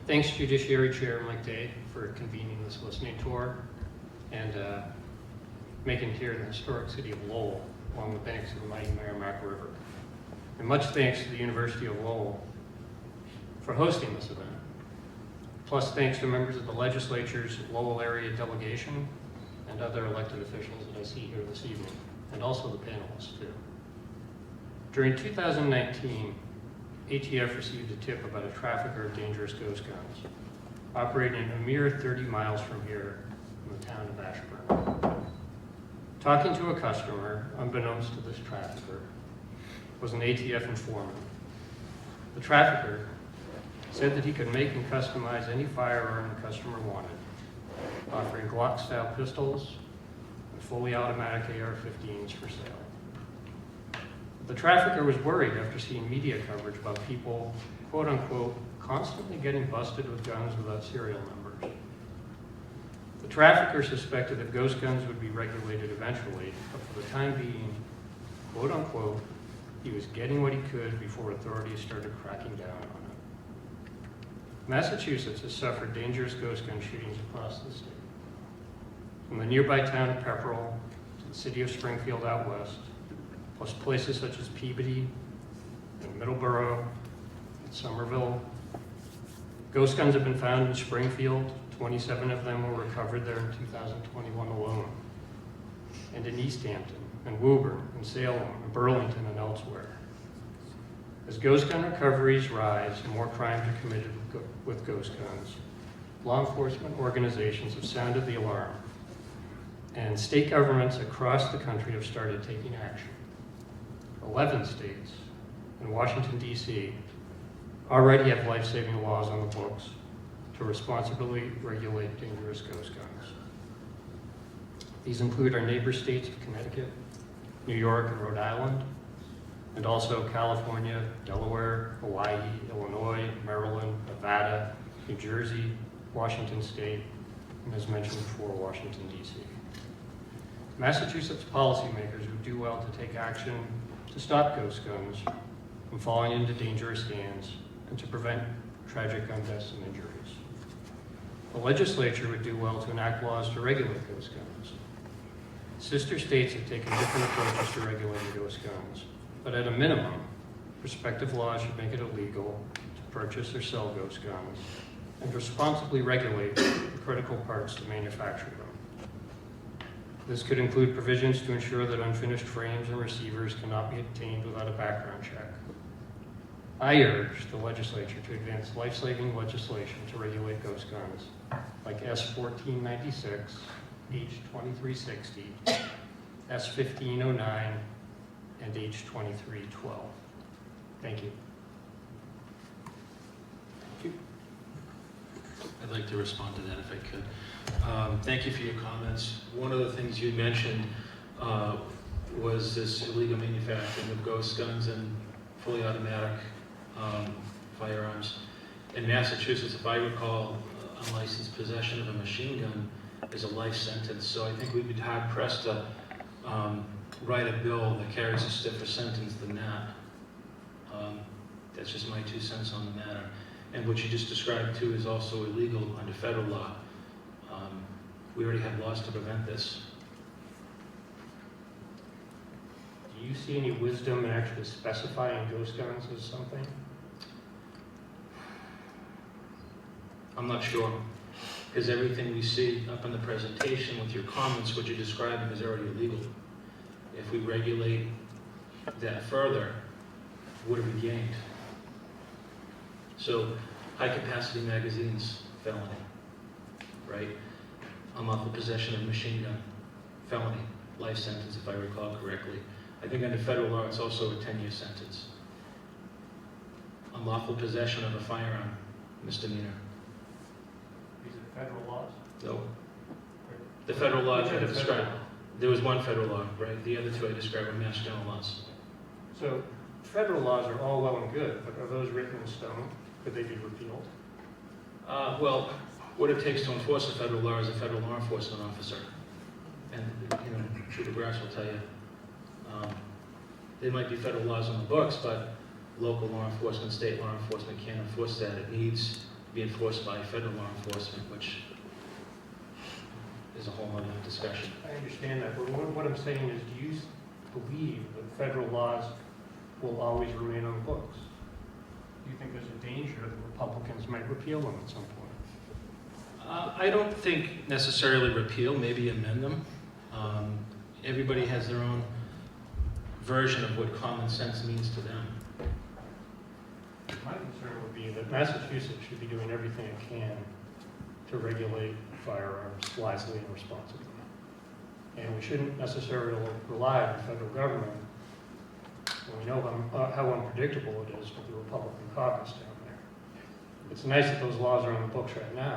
Thanks Judiciary Chair Mike Day for convening this listening tour and making it here in the historic city of Lowell along the banks of the mighty Merrimack River. And much thanks to the University of Lowell for hosting this event. Plus thanks to members of the legislature's Lowell area delegation and other elected officials that I see here this evening, and also the panelists too. During 2019, ATF received a tip about a trafficker of dangerous ghost guns operating a mere 30 miles from here in the town of Ashburn. Talking to a customer, unbeknownst to this trafficker, was an ATF informant. The trafficker said that he could make and customize any firearm the customer wanted, offering Glock-style pistols and fully automatic AR-15s for sale. The trafficker was worried after seeing media coverage about people, quote unquote, constantly getting busted with guns without serial numbers. The trafficker suspected that ghost guns would be regulated eventually, but for the time being, quote unquote, he was getting what he could before authorities started cracking down on it. Massachusetts has suffered dangerous ghost gun shootings across the state. From the nearby town of Pepperell to the city of Springfield out west, plus places such as Peabody and Middleborough and Somerville. Ghost guns have been found in Springfield. 27 of them were recovered there in 2021 alone. And in East Hampton, and Woburn, and Salem, and Burlington, and elsewhere. As ghost gun recoveries rise and more crimes are committed with ghost guns, law enforcement organizations have sounded the alarm, and state governments across the country have started taking action. 11 states and Washington, D.C. already have life-saving laws on the books to responsibly regulate dangerous ghost guns. These include our neighbor states of Connecticut, New York, and Rhode Island, and also California, Delaware, Hawaii, Illinois, Maryland, Nevada, New Jersey, Washington State, and as mentioned before, Washington, D.C. Massachusetts policymakers would do well to take action to stop ghost guns from falling into dangerous hands and to prevent tragic gun deaths and injuries. The legislature would do well to enact laws to regulate ghost guns. Sister states have taken different approaches to regulating ghost guns, but at a minimum, respective laws should make it illegal to purchase or sell ghost guns and responsibly regulate the critical parts to manufacture them. This could include provisions to ensure that unfinished frames and receivers cannot be obtained without a background check. I urge the legislature to advance life-saving legislation to regulate ghost guns, like S-1496, H-2360, S-1509, and H-2312. Thank you. I'd like to respond to that if I could. Thank you for your comments. One of the things you mentioned was this illegal manufacturing of ghost guns and fully automatic firearms. In Massachusetts, if I recall, unlicensed possession of a machine gun is a life sentence. So I think we'd be hard pressed to write a bill that carries a stiffer sentence than that. That's just my 2 cents on the matter. And what you just described too is also illegal under federal law. We already have laws to prevent this. Do you see any wisdom in actually specifying ghost guns as something? I'm not sure, because everything we see up in the presentation with your comments, what you're describing is already illegal. If we regulate that further, what have we gained? So, high-capacity magazines, felony, right? Unlawful possession of machine gun, felony, life sentence if I recall correctly. I think under federal law it's also a 10-year sentence. Unlawful possession of a firearm, misdemeanor. These are federal laws? No. The federal laws Which I are the described. federal? There was one federal law, right? The other two I described were mass general laws. So federal laws are all well and good, but are those written in stone? Could they be repealed? Well, what it takes to enforce a federal law is a federal law enforcement officer. And, you know, True DeGrasse will tell you, there might be federal laws on the books, but local law enforcement, state law enforcement can't enforce that. It needs be enforced by federal law enforcement, which is a whole other discussion. I understand that, but what I'm saying is, do you believe that federal laws will always remain on the books? Do you think there's a danger that Republicans might repeal them at some point? I don't think necessarily repeal, maybe amend them. Everybody has their own version of what common sense means to them. My concern would be that Massachusetts should be doing everything it can to regulate firearms wisely and responsibly. And we shouldn't necessarily rely on the federal government when we know how unpredictable it is with the Republican caucus down there. It's nice that those laws are on the books right now,